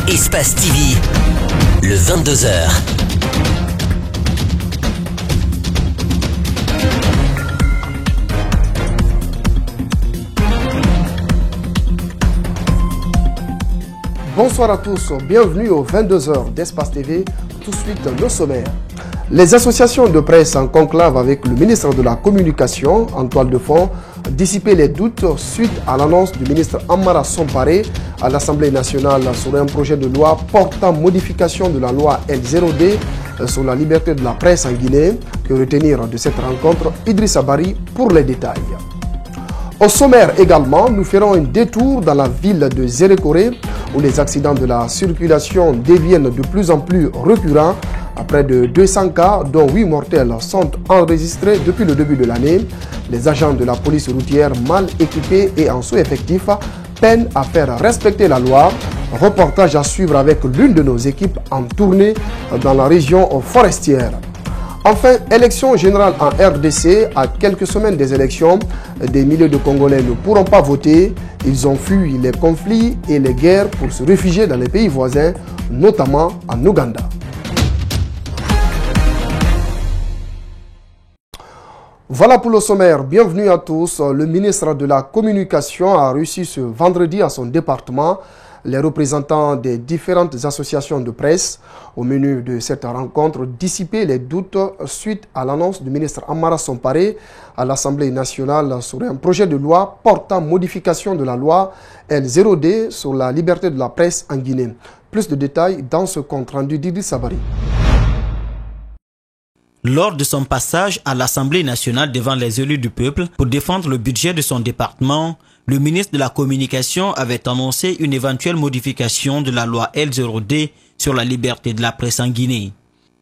Espace TV, le 22h. Bonsoir à tous, bienvenue aux 22h d'Espace TV. Tout de suite, nos sommaires. Les associations de presse en conclave avec le ministre de la Communication en toile de fond dissiper les doutes suite à l'annonce du ministre Amara Somparé à l'Assemblée nationale sur un projet de loi portant modification de la loi L0D sur la liberté de la presse en Guinée. Que retenir de cette rencontre? Idrissa Bari pour les détails. Au sommaire également, nous ferons un détour dans la ville de Zérékoré où les accidents de la circulation deviennent de plus en plus récurrents. À près de 200 cas, dont 8 mortels, sont enregistrés depuis le début de l'année. Les agents de la police routière mal équipés et en sous-effectif peinent à faire respecter la loi. Reportage à suivre avec l'une de nos équipes en tournée dans la région forestière. Enfin, élection générale en RDC. À quelques semaines des élections, des milliers de Congolais ne pourront pas voter. Ils ont fui les conflits et les guerres pour se réfugier dans les pays voisins, notamment en Ouganda. Voilà pour le sommaire. Bienvenue à tous. Le ministre de la Communication a reçu ce vendredi à son département les représentants des différentes associations de presse. Au menu de cette rencontre, dissiper les doutes suite à l'annonce du ministre Amara Somparé à l'Assemblée nationale sur un projet de loi portant modification de la loi L0D sur la liberté de la presse en Guinée. Plus de détails dans ce compte rendu d'Idrissa Bari. Lors de son passage à l'Assemblée nationale devant les élus du peuple pour défendre le budget de son département, le ministre de la Communication avait annoncé une éventuelle modification de la loi L0D sur la liberté de la presse en Guinée.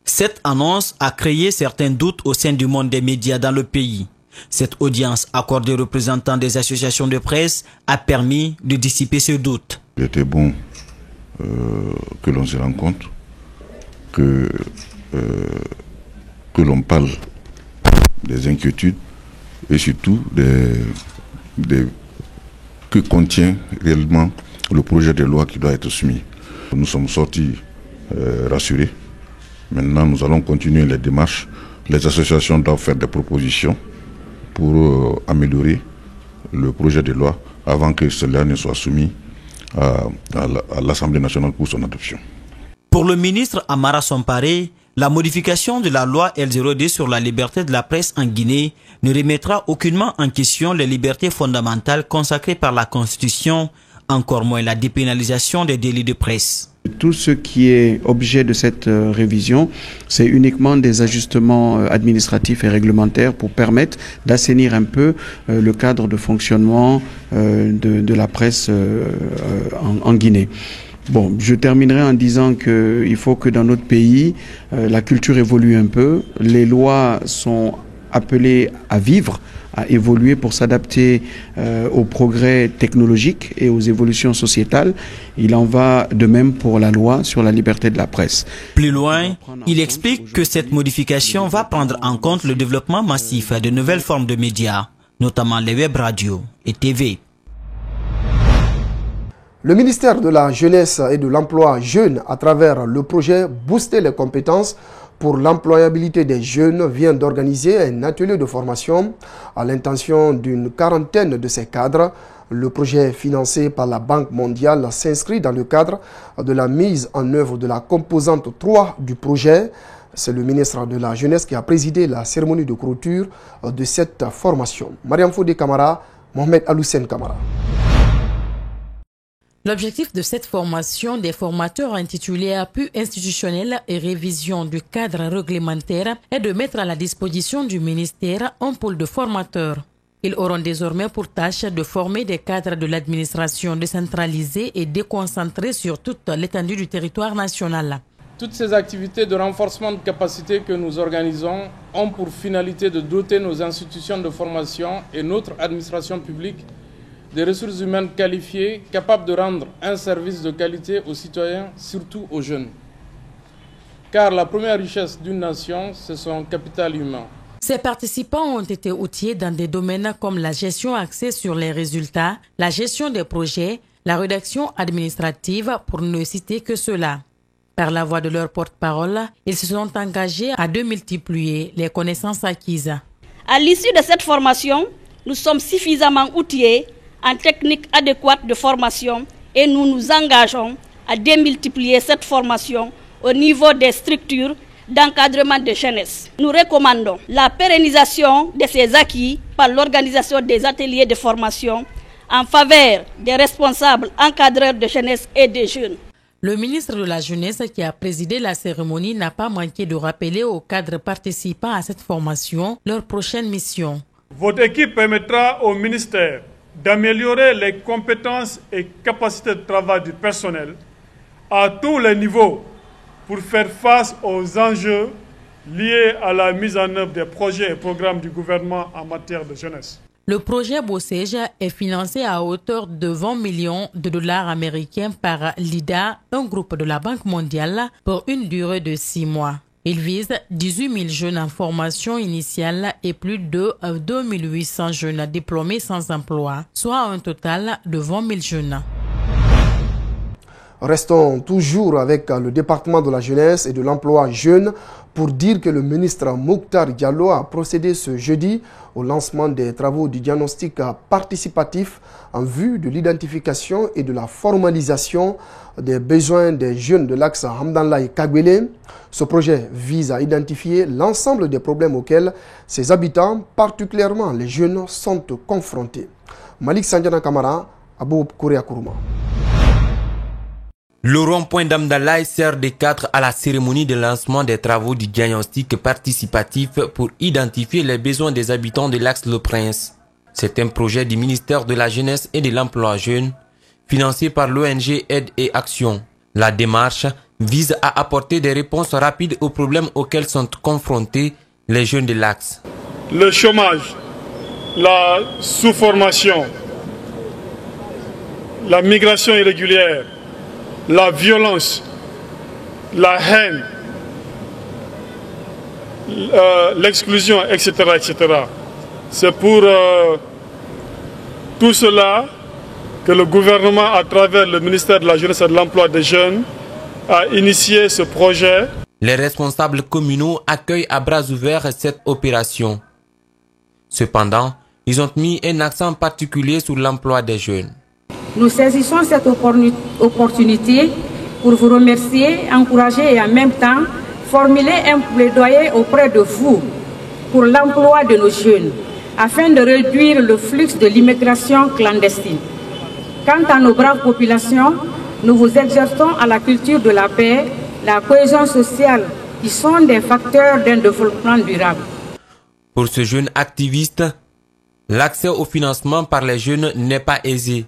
Cette annonce a créé certains doutes au sein du monde des médias dans le pays. Cette audience accordée aux représentants des associations de presse a permis de dissiper ce doute. Il était bon que l'on se rencontre, que l'on parle des inquiétudes et surtout que contient réellement le projet de loi qui doit être soumis. Nous sommes sortis rassurés. Maintenant, nous allons continuer les démarches. Les associations doivent faire des propositions pour améliorer le projet de loi avant que cela ne soit soumis à l'Assemblée nationale pour son adoption. Pour le ministre Amara Somparé, la modification de la loi L0D sur la liberté de la presse en Guinée ne remettra aucunement en question les libertés fondamentales consacrées par la Constitution, encore moins la dépénalisation des délits de presse. Tout ce qui est objet de cette révision, c'est uniquement des ajustements administratifs et réglementaires pour permettre d'assainir un peu le cadre de fonctionnement de la presse en Guinée. Bon, je terminerai en disant qu'il faut que dans notre pays, la culture évolue un peu. Les lois sont appelées à vivre, à évoluer pour s'adapter aux progrès technologiques et aux évolutions sociétales. Il en va de même pour la loi sur la liberté de la presse. Plus loin, il explique que cette modification va prendre en compte le développement massif de nouvelles formes de médias, notamment les web radios et TV. Le ministère de la Jeunesse et de l'Emploi jeune, à travers le projet Booster les compétences pour l'employabilité des jeunes, vient d'organiser un atelier de formation à l'intention d'une quarantaine de ces cadres. Le projet financé par la Banque mondiale s'inscrit dans le cadre de la mise en œuvre de la composante 3 du projet. C'est le ministre de la Jeunesse qui a présidé la cérémonie de clôture de cette formation. Mariam Fodé Kamara, Mohamed Aloussen Kamara. L'objectif de cette formation des formateurs intitulée Appui institutionnel et révision du cadre réglementaire est de mettre à la disposition du ministère un pôle de formateurs. Ils auront désormais pour tâche de former des cadres de l'administration décentralisée et déconcentrée sur toute l'étendue du territoire national. Toutes ces activités de renforcement de capacité que nous organisons ont pour finalité de doter nos institutions de formation et notre administration publique des ressources humaines qualifiées, capables de rendre un service de qualité aux citoyens, surtout aux jeunes. Car la première richesse d'une nation, c'est son capital humain. Ces participants ont été outillés dans des domaines comme la gestion axée sur les résultats, la gestion des projets, la rédaction administrative pour ne citer que cela. Par la voix de leur porte-parole, ils se sont engagés à démultiplier les connaissances acquises. À l'issue de cette formation, nous sommes suffisamment outillés en techniques adéquates de formation et nous nous engageons à démultiplier cette formation au niveau des structures d'encadrement de jeunesse. Nous recommandons la pérennisation de ces acquis par l'organisation des ateliers de formation en faveur des responsables encadreurs de jeunesse et des jeunes. Le ministre de la Jeunesse qui a présidé la cérémonie n'a pas manqué de rappeler aux cadres participants à cette formation leur prochaine mission. Votre équipe permettra au ministère d'améliorer les compétences et capacités de travail du personnel à tous les niveaux pour faire face aux enjeux liés à la mise en œuvre des projets et programmes du gouvernement en matière de jeunesse. Le projet Bossège est financé à hauteur de 20 millions de dollars américains par l'IDA, un groupe de la Banque mondiale, pour une durée de 6 mois. Il vise 18 000 jeunes en formation initiale et plus de 2 800 jeunes diplômés sans emploi, soit un total de 20 000 jeunes. Restons toujours avec le département de la jeunesse et de l'emploi jeune pour dire que le ministre Mokhtar Diallo a procédé ce jeudi au lancement des travaux du diagnostic participatif en vue de l'identification et de la formalisation des besoins des jeunes de l'axe Hamdanlaye Kagwele. Ce projet vise à identifier l'ensemble des problèmes auxquels ses habitants, particulièrement les jeunes, sont confrontés. Malik Sanjana Kamara, Abou Kouria Kourouma. Le rond-point d'Hamdanlaye sert de cadre à la cérémonie de lancement des travaux du diagnostic participatif pour identifier les besoins des habitants de l'axe Le Prince. C'est un projet du ministère de la Jeunesse et de l'Emploi jeune, financé par l'ONG Aide et Action. La démarche vise à apporter des réponses rapides aux problèmes auxquels sont confrontés les jeunes de l'axe. Le chômage, la sous-formation, la migration irrégulière, la violence, la haine, l'exclusion, etc., etc. C'est pour tout cela que le gouvernement, à travers le ministère de la Jeunesse et de l'Emploi des Jeunes, a initié ce projet. Les responsables communaux accueillent à bras ouverts cette opération. Cependant, ils ont mis un accent particulier sur l'emploi des jeunes. Nous saisissons cette opportunité pour vous remercier, encourager et en même temps formuler un plaidoyer auprès de vous pour l'emploi de nos jeunes afin de réduire le flux de l'immigration clandestine. Quant à nos braves populations, nous vous exhortons à la culture de la paix, la cohésion sociale qui sont des facteurs d'un développement durable. Pour ce jeune activiste, l'accès au financement par les jeunes n'est pas aisé.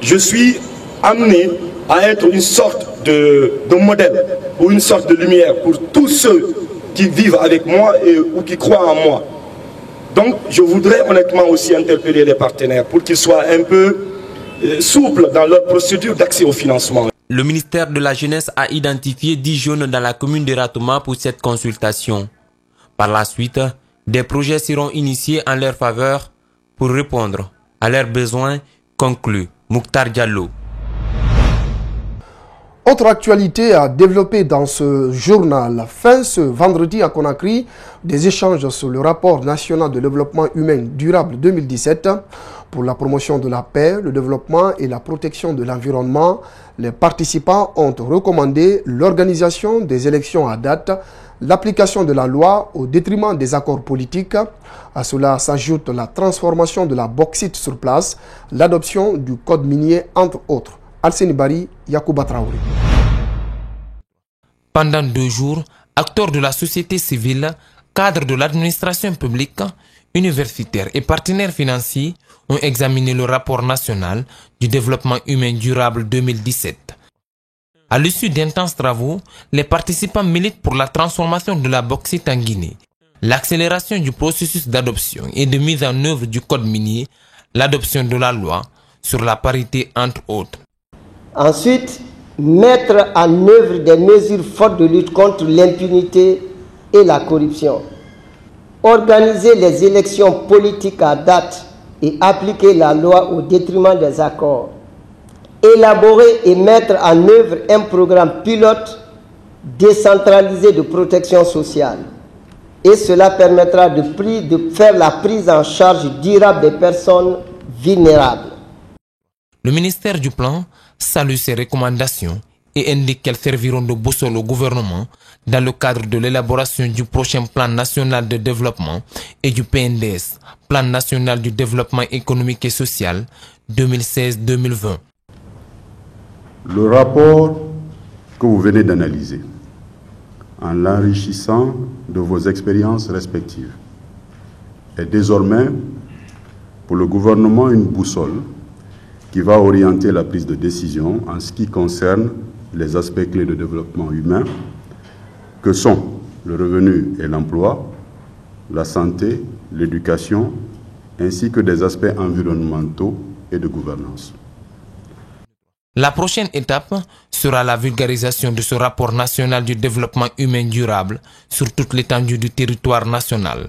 Je suis amené à être une sorte de modèle ou une sorte de lumière pour tous ceux qui vivent avec moi ou qui croient en moi. Donc je voudrais honnêtement aussi interpeller les partenaires pour qu'ils soient un peu souples dans leur procédure d'accès au financement. Le ministère de la Jeunesse a identifié 10 jeunes dans la commune de Ratouma pour cette consultation. Par la suite, des projets seront initiés en leur faveur pour répondre à leurs besoins, conclut Mokhtar Diallo. Autre actualité à développer dans ce journal. Fin ce vendredi à Conakry, des échanges sur le rapport national de développement humain durable 2017 pour la promotion de la paix, le développement et la protection de l'environnement. Les participants ont recommandé l'organisation des élections à date, l'application de la loi au détriment des accords politiques. À cela s'ajoute la transformation de la bauxite sur place, l'adoption du code minier, entre autres. Alseni Bari, Yacouba Traoré. Pendant 2 jours, acteurs de la société civile, cadres de l'administration publique, universitaires et partenaires financiers ont examiné le rapport national du développement humain durable 2017. À l'issue d'intenses travaux, les participants militent pour la transformation de la bauxite en Guinée, l'accélération du processus d'adoption et de mise en œuvre du code minier, l'adoption de la loi sur la parité, entre autres. Ensuite, mettre en œuvre des mesures fortes de lutte contre l'impunité et la corruption. Organiser les élections politiques à date et appliquer la loi au détriment des accords. élaborer et mettre en œuvre un programme pilote décentralisé de protection sociale. Et cela permettra de faire la prise en charge durable des personnes vulnérables. Le ministère du Plan salue ces recommandations et indique qu'elles serviront de boussole au gouvernement dans le cadre de l'élaboration du prochain Plan national de développement et du PNDS, Plan national du développement économique et social 2016-2020. Le rapport que vous venez d'analyser, en l'enrichissant de vos expériences respectives, est désormais pour le gouvernement une boussole qui va orienter la prise de décision en ce qui concerne les aspects clés de développement humain que sont le revenu et l'emploi, la santé, l'éducation, ainsi que des aspects environnementaux et de gouvernance. La prochaine étape sera la vulgarisation de ce rapport national du développement humain durable sur toute l'étendue du territoire national.